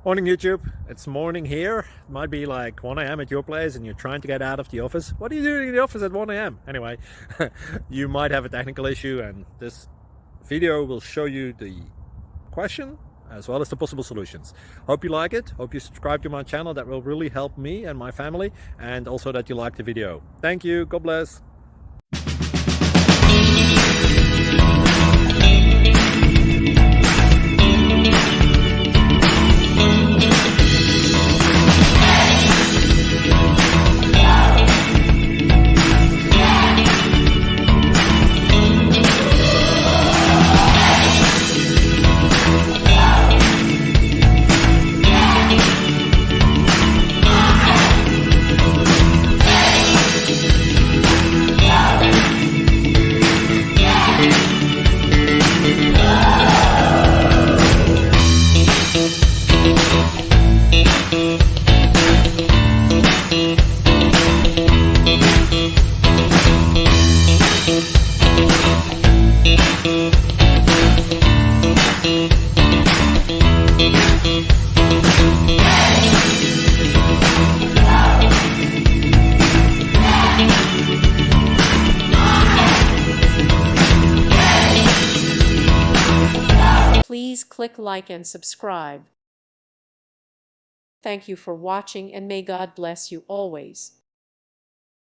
Morning YouTube, it's morning here. It might be like 1 a.m. at your place and you're trying to get out of the office. What are you doing in the office at 1 a.m.? Anyway, you might have a technical issue and this video will show you the question as well as the possible solutions. Hope you like it, hope you subscribe to my channel. That will really help me and my family, and also that you like the video. Thank you, God bless. Please click like and subscribe. Thank you for watching, and may God bless you always.